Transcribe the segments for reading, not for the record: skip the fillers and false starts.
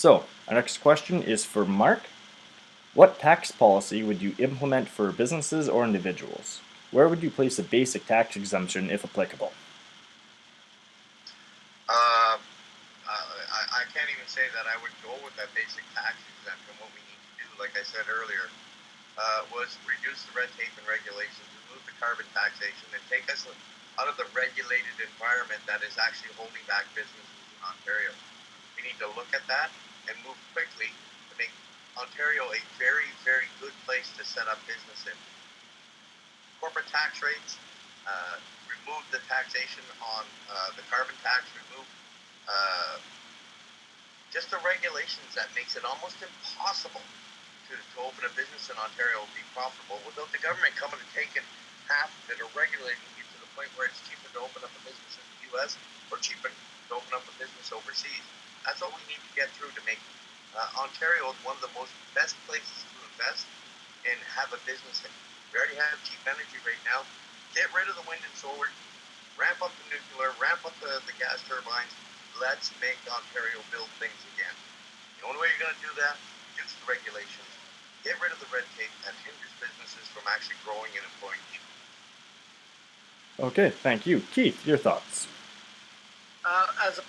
So, our next question is for Mark. What tax policy would you implement for businesses or individuals? Where would you place a basic tax exemption if applicable? Uh, I can't even say that I would go with that basic tax exemption. What we need to do, like I said earlier, was reduce the red tape and regulations, remove the carbon taxation, and take us out of the regulated environment that is actually holding back businesses in Ontario. We need to look at that and move quickly to make Ontario a very, very good place to set up business in. Corporate tax rates, remove the taxation on the carbon tax, remove just the regulations that makes it almost impossible to open a business in Ontario and be profitable without the government coming and taking half of it or regulating you to the point where it's cheaper to open up a business in the U.S. or cheaper to open up a business overseas. That's what we need to get through to make Ontario one of the best places to invest and have a business in. We already have cheap energy right now. Get rid of the wind and solar, ramp up the nuclear, ramp up the gas turbines. Let's make Ontario build things again. The only way you're going to do that, reduce the regulations, get rid of the red tape that hinders businesses from actually growing and employing people. Okay, thank you. Keith, your thoughts? As a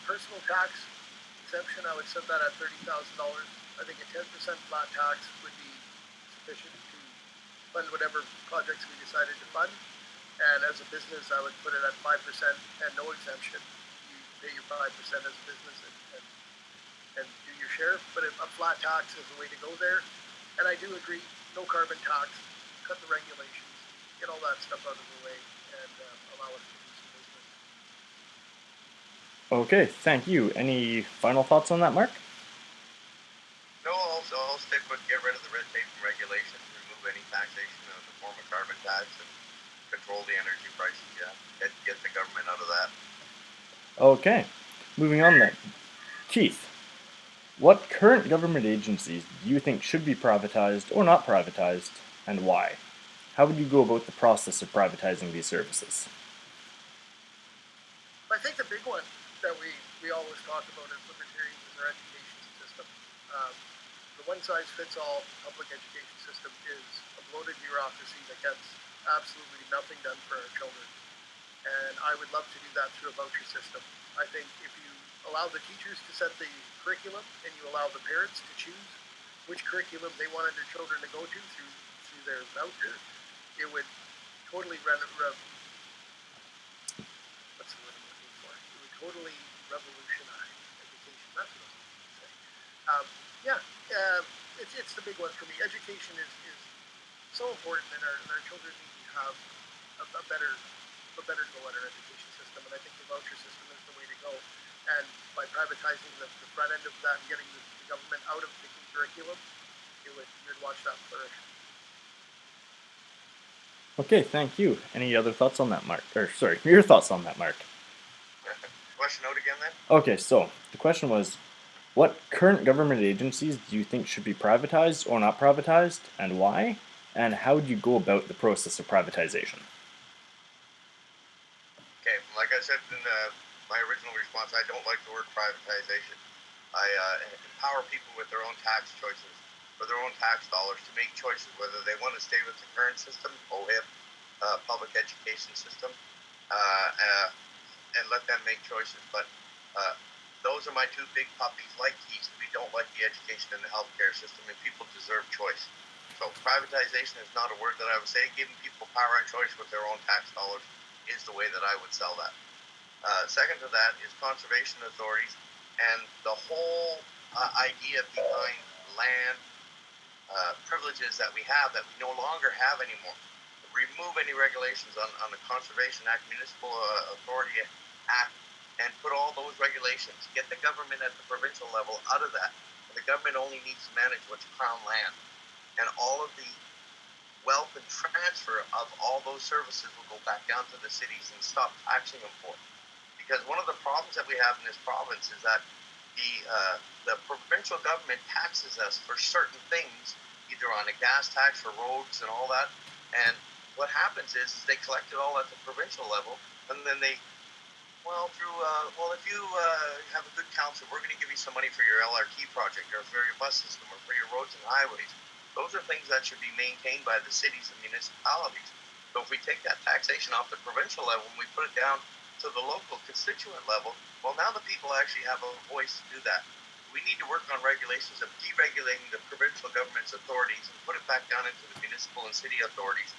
personal tax exemption, I would set that at $30,000. I think a 10% flat tax would be sufficient to fund whatever projects we decided to fund. And as a business, I would put it at 5% and no exemption. You pay your 5% as a business and do your share. But a flat tax is the way to go there. And I do agree, no carbon tax, cut the regulations, get all that stuff out of the way, and allow us to do some business. Okay, thank you. Any final thoughts on that, Mark? No, I'll stick with get rid of the red tape and regulations, remove any taxation in the form of carbon tax, and control the energy prices. Yeah, get the government out of that. Okay, moving on then. Keith, what current government agencies do you think should be privatized or not privatized, and why? How would you go about the process of privatizing these services? I think the big one that we always talk about as libertarians is our education system. Um, the one-size-fits-all public education system is a bloated bureaucracy that gets absolutely nothing done for our children. And I would love to do that through a voucher system. I think if you allow the teachers to set the curriculum and you allow the parents to choose which curriculum they wanted their children to go to through their voucher, it would totally what's the word I'm looking for? It would totally revolutionize education. That's what I was looking to say. Yeah, it's the big one for me. Education is so important, and our children need to have a better go at our education system. And I think the voucher system is the way to go. And by privatizing the front end of that and getting the government out of picking curriculum, you'd watch that flourish. Okay, thank you. Any other thoughts on that, Mark? Or, sorry, your thoughts on that, Mark? Question out again then? Okay, so the question was, what current government agencies do you think should be privatized or not privatized, and why? And how would you go about the process of privatization? Okay, like I said in my original response, I don't like the word privatization. I empower people with their own tax choices, for their own tax dollars, to make choices whether they want to stay with the current system, OHIP, public education system, and let them make choices. But those are my two big puppies. Like Keith, we don't like the education and the healthcare system, and people deserve choice. So privatization is not a word that I would say. Giving people power and choice with their own tax dollars is the way that I would sell that. Second to that is conservation authorities and the whole idea behind land privileges that we have that we no longer have anymore. Remove any regulations on the Conservation Act, Municipal Authority Act, and put all those regulations. Get the government at the provincial level out of that. And the government only needs to manage what's Crown land. And all of the wealth and transfer of all those services will go back down to the cities and stop taxing them for it. Because one of the problems that we have in this province is that the provincial government taxes us for certain things, either on a gas tax for roads and all that. And what happens is they collect it all at the provincial level, and then they Well, if you have a good council, we're going to give you some money for your LRT project, or for your bus system, or for your roads and highways. Those are things that should be maintained by the cities and municipalities. So if we take that taxation off the provincial level and we put it down to the local constituent level, well, now the people actually have a voice to do that. We need to work on regulations of deregulating the provincial government's authorities and put it back down into the municipal and city authorities,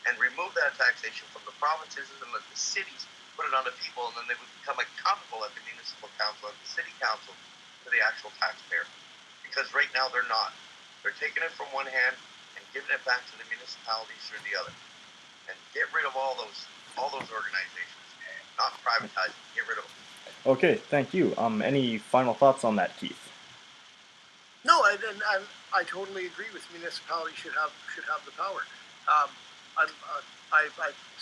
and remove that taxation from the provinces and let the cities put it on the people, and then they would become accountable at the municipal council, at the city council, to the actual taxpayer. Because right now they're not. They're taking it from one hand and giving it back to the municipalities through the other. And get rid of all those organizations. Not privatize them. Get rid of them. Okay, thank you. Any final thoughts on that, Keith? No, and I totally agree with municipalities should have the power. Um, I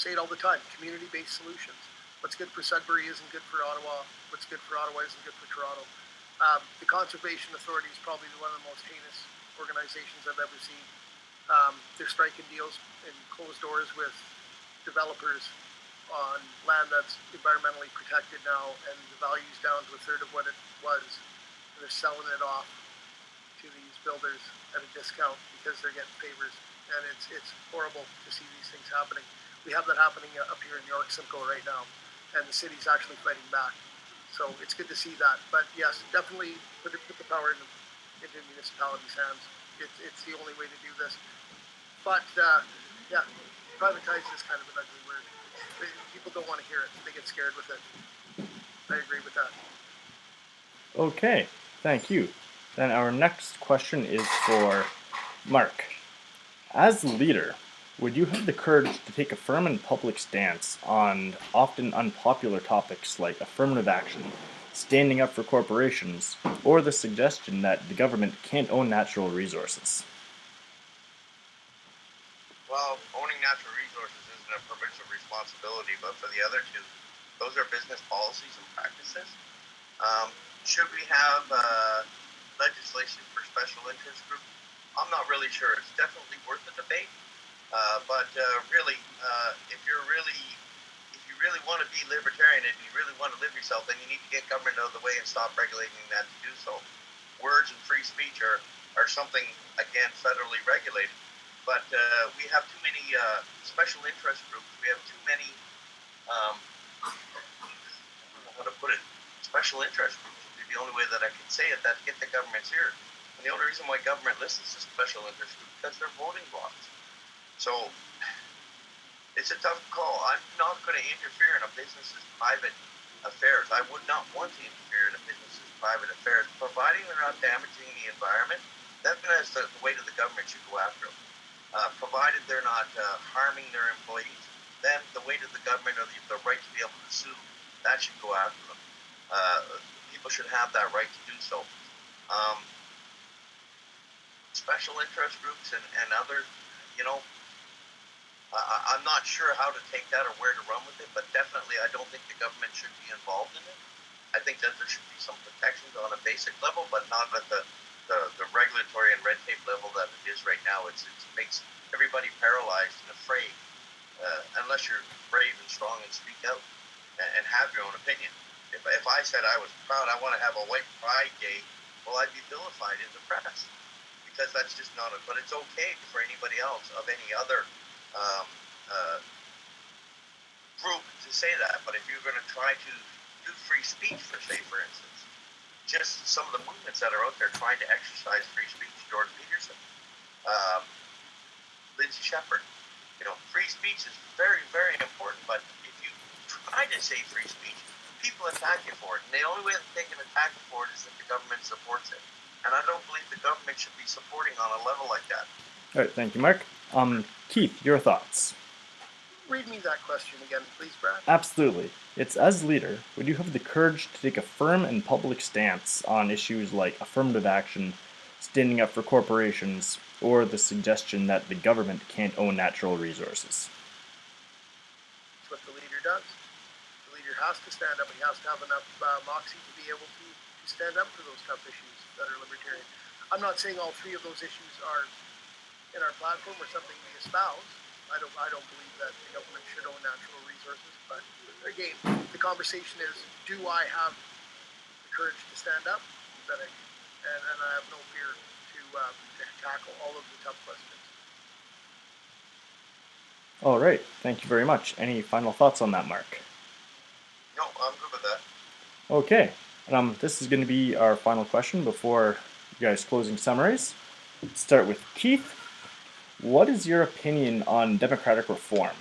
say it all the time. Community-based solutions. What's good for Sudbury isn't good for Ottawa. What's good for Ottawa isn't good for Toronto. The Conservation Authority is probably one of the most heinous organizations I've ever seen. They're striking deals in closed doors with developers on land that's environmentally protected now, and the value's down to a third of what it was. And they're selling it off to these builders at a discount because they're getting favors, and it's horrible to see these things happening. We have that happening up here in York Simcoe right now, and the city's actually fighting back. So it's good to see that. But yes, definitely put the power into municipalities' hands. It's the only way to do this. But yeah, privatize is kind of an ugly word. People don't want to hear it. They get scared with it. I agree with that. Okay, thank you. Then our next question is for Mark. As leader, would you have the courage to take a firm and public stance on often unpopular topics like affirmative action, standing up for corporations, or the suggestion that the government can't own natural resources? Well, owning natural resources isn't a provincial responsibility, but for the other two, those are business policies and practices. Should we have legislation for special interest groups? I'm not really sure. It's definitely worth a debate. But really, if you really want to be libertarian and you really want to live yourself, then you need to get government out of the way and stop regulating that to do so. Words and free speech are something, again, federally regulated. But we have too many special interest groups. We have too many, I don't know how to put it, special interest groups would be the only way that I can say it, that get the government's ear. And the only reason why government listens to special interest groups is because they're voting blocks. So it's a tough call. I'm not going to interfere in a business's private affairs. I would not want to interfere in a business's private affairs, providing they're not damaging the environment. Then the weight of the government should go after them. Provided they're not harming their employees, then the weight of the government or the right to be able to sue, that should go after them. People should have that right to do so. Special interest groups and others, I'm not sure how to take that or where to run with it, but definitely I don't think the government should be involved in it. I think that there should be some protections on a basic level, but not at the regulatory and red tape level that it is right now. It makes everybody paralyzed and afraid, unless you're brave and strong and speak out and have your own opinion. If I said I was proud, I want to have a white pride day, well, I'd be vilified in the press, because that's just not it. But it's okay for anybody else of any other group to say that. But if you're going to try to do free speech, for instance, just some of the movements that are out there trying to exercise free speech, Jordan Peterson, Lindsay Shepherd, free speech is very, very important. But if you try to say free speech, people attack you for it. And the only way that they can attack you for it is if the government supports it. And I don't believe the government should be supporting on a level like that. All right, thank you, Mark. Keith, your thoughts? Read me that question again, please, Brad. Absolutely. It's as leader, would you have the courage to take a firm and public stance on issues like affirmative action, standing up for corporations, or the suggestion that the government can't own natural resources? That's what the leader does. The leader has to stand up. He has to have enough moxie to be able to stand up for those tough issues that are libertarian. I'm not saying all three of those issues are in our platform or something we espouse, I don't believe that the government should own natural resources. But again, the conversation is, do I have the courage to stand up? That I do, and I have no fear to tackle all of the tough questions. All right. Thank you very much. Any final thoughts on that, Mark? No, I'm good with that. Okay. This is going to be our final question before you guys' closing summaries. Let's start with Keith. What is your opinion on democratic reform?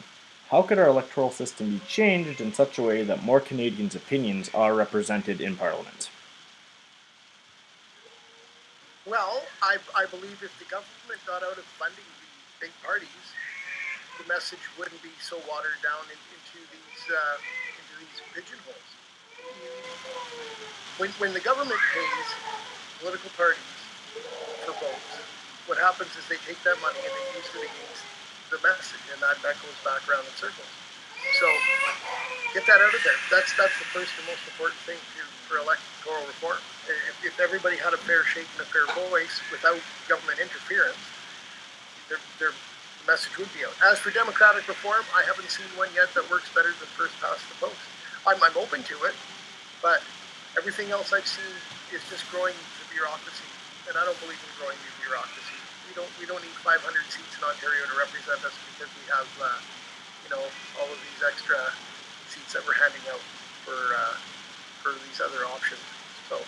How could our electoral system be changed in such a way that more Canadians' opinions are represented in Parliament? Well, I believe if the government got out of funding the big parties, the message wouldn't be so watered down into these pigeonholes. When the government pays political parties for votes, what happens is they take that money and they use it against the message, and that goes back around in circles. So get that out of there. That's the first and most important thing for electoral reform. If everybody had a fair shake and a fair voice without government interference, their message would be out. As for democratic reform, I haven't seen one yet that works better than first past the post. I'm open to it, but everything else I've seen is just growing the bureaucracy, and I don't believe in growing the bureaucracy. We don't need 500 seats in Ontario to represent us because we have all of these extra seats that we're handing out for these other options. So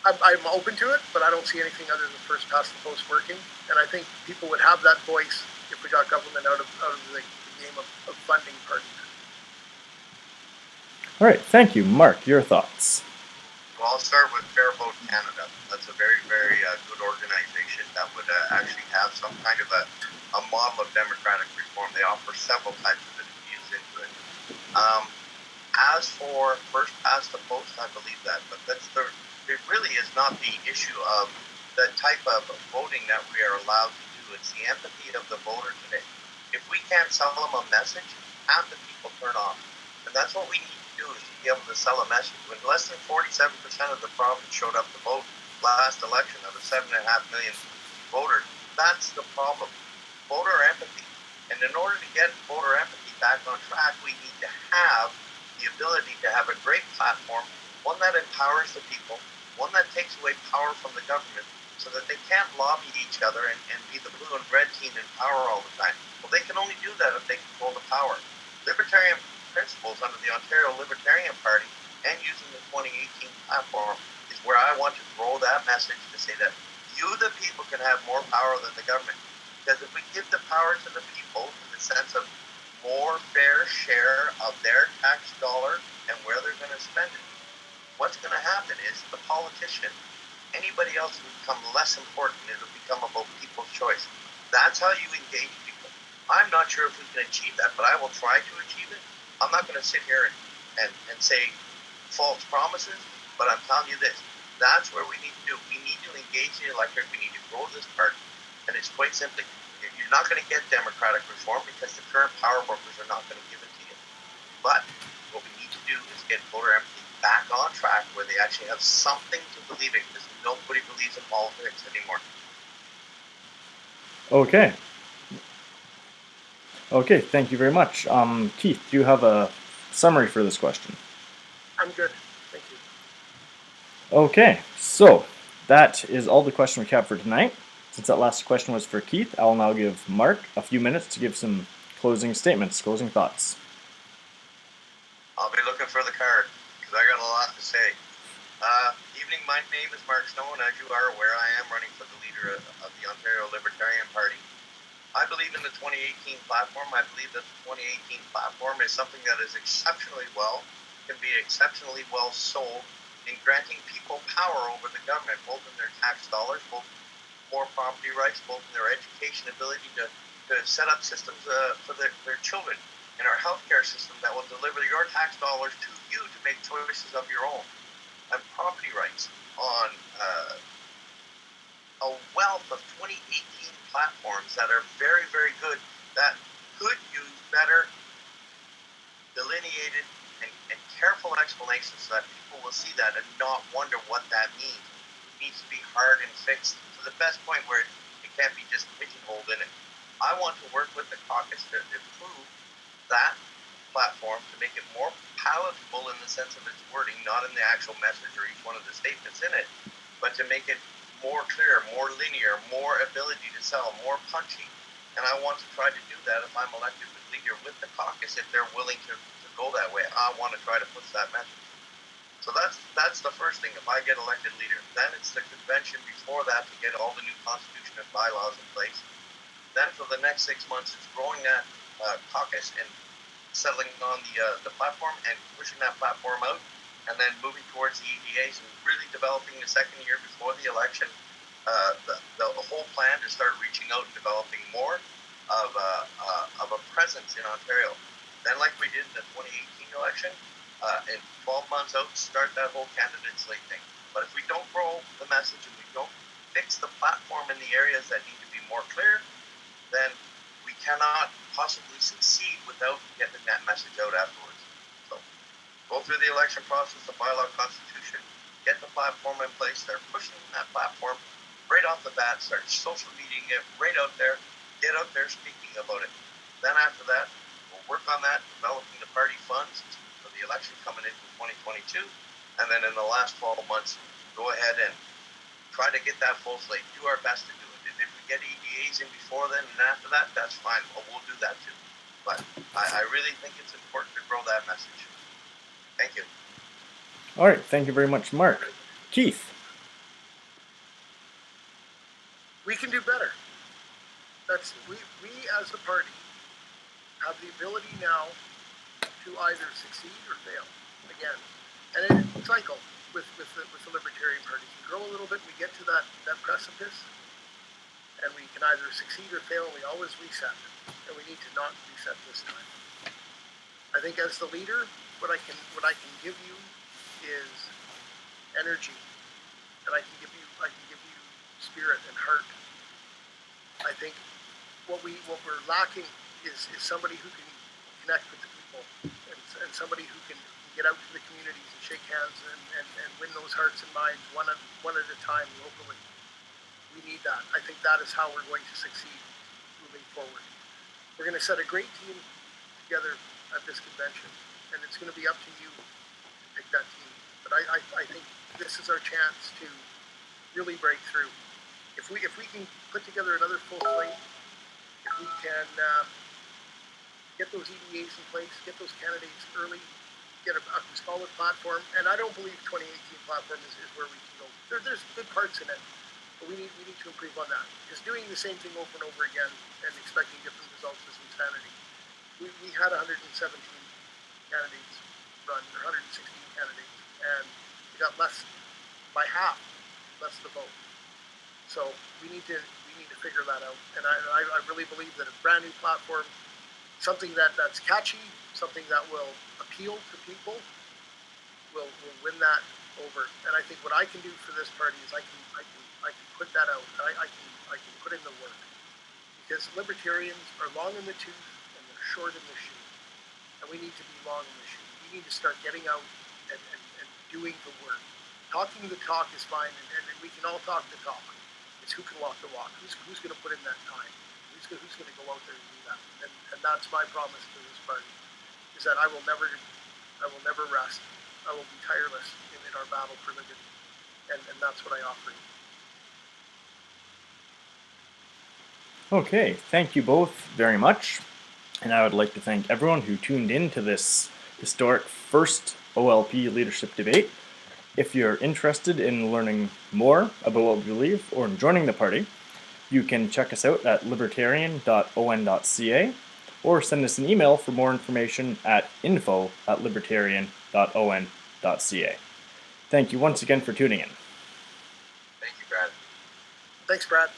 I'm open to it, but I don't see anything other than first past the post working. And I think people would have that voice if we got government out of the game of funding parties. All right, thank you. Mark, your thoughts? Well, I'll start with Fair Vote Canada. That's a very, very good organization that would actually have some kind of a model of democratic reform. They offer several types of interviews into it. As for first past the post, I believe that, but it really is not the issue of the type of voting that we are allowed to do. It's the empathy of the voter today. If we can't sell them a message, half the people turn off. And that's what we need to do, is to be able to sell a message. When less than 47% of the province showed up to vote last election out of 7.5 million voters, that's the problem. Voter empathy. And in order to get voter empathy back on track, we need to have the ability to have a great platform, one that empowers the people, one that takes away power from the government so that they can't lobby each other and be the blue and red team in power all the time. Well, they can only do that if they control the power. Libertarian principles under the Ontario Libertarian Party and using the 2018 platform is where I want to throw that message to say that you, the people, can have more power than the government. Because if we give the power to the people in the sense of more fair share of their tax dollar and where they're going to spend it, what's going to happen is the politician, anybody else will become less important. It'll become about people's choice. That's how you engage people. I'm not sure if we can achieve that, but I will try to achieve it. I'm not going to sit here and say false promises, but I'm telling you this. That's where we need to do. We need to engage the electorate. We need to grow this party. And it's quite simply, you're not going to get democratic reform because the current power brokers are not going to give it to you. But what we need to do is get voter empathy back on track where they actually have something to believe in, because nobody believes in politics anymore. Okay. Okay, thank you very much. Keith, do you have a summary for this question? I'm good. Thank you. Okay, so that is all the question we have for tonight. Since that last question was for Keith, I'll now give Mark a few minutes to give some closing statements, closing thoughts. I'll be looking for the card because I got a lot to say. Evening, my name is Mark Snow, and as you are aware, I am running for the leader of the Ontario Libertarian Party. I believe in the 2018 platform. I believe that the 2018 platform is something that is can be exceptionally well sold in granting people power over the government, both in their tax dollars, both more property rights, both in their education ability to set up systems for their children, in our healthcare system that will deliver your tax dollars to you to make choices of your own, and property rights on a wealth of 2018 platforms that are very, very good, that could use better delineated and careful explanations so that people will see that and not wonder what that means. It needs to be hard and fixed to the best point where it can't be just pigeonholed in it. I want to work with the caucus to improve that platform to make it more palatable in the sense of its wording, not in the actual message or each one of the statements in it, but to make it more clear, more linear, more ability to sell, more punchy. And I want to try to do that if I'm elected with leader with the caucus, if they're willing to go that way. I want to try to push that message. So that's the first thing. If I get elected leader, then it's the convention before that to get all the new constitution and bylaws in place. Then for the next 6 months, it's growing that caucus and settling on the platform and pushing that platform out, and then moving towards the EDAs and really developing the second year before the election the whole plan to start reaching out and developing more of a presence in Ontario. Then, like we did in the 2018 election, in 12 months out, start that whole candidate slate thing. But if we don't grow the message and we don't fix the platform in the areas that need to be more clear, then we cannot possibly succeed without getting that message out afterwards. So go through the election process, the bylaw constitution, get the platform in place. They're pushing that platform right off the bat, start social mediaing it right out there, get out there speaking about it. Then after that, we'll work on that, developing the party funds for the election coming into 2022. And then in the last 12 months, go ahead and try to get that full slate, do our best to do it. And if we get EDAs in before then and after that, that's fine. Well, we'll do that too. But I really think it's important to grow that message. Thank you. All right, thank you very much, Mark. Keith. We can do better. We as a party have the ability now to either succeed or fail again, and it's cycle with the Libertarian Party. We grow a little bit, we get to that precipice, and we can either succeed or fail. And we always reset, and we need to not reset this time. I think as the leader, what I can give you is energy, and I can give you spirit and heart. I think what we're lacking is somebody who can connect with the people and somebody who can get out to the communities and shake hands and win those hearts and minds one at a time locally. We need that. I think that is how we're going to succeed moving forward. We're going to set a great team together at this convention, and it's going to be up to you to pick that team. But I think this is our chance to really break through. If we can put together another full slate, if we can get those EDAs in place, get those candidates early, get a solid platform, and I don't believe 2018 platform is where we can go. There's good parts in it, but we need to improve on that. Because doing the same thing over and over again and expecting different results is insanity. We had 117 candidates run, or 116 candidates, and we got less the vote. So we need to figure that out. And I really believe that a brand new platform, something that's catchy, something that will appeal to people, will win that over. And I think what I can do for this party is I can put that out. I can put in the work, because libertarians are long in the tooth and they're short in the shoe, and we need to be long in the shoe. We need to start getting out and doing the work. Talking the talk is fine, and we can all talk the talk. It's who can walk the walk. Who's going to put in that time? Who's going to go out there and do that? And that's my promise to this party, is that I will never rest. I will be tireless in our battle for liberty, and that's what I offer you. Okay, thank you both very much. And I would like to thank everyone who tuned in to this historic first OLP leadership debate. If you're interested in learning more about what we believe or in joining the party, you can check us out at libertarian.on.ca or send us an email for more information at info@libertarian.on.ca. Thank you once again for tuning in. Thank you, Brad. Thanks, Brad.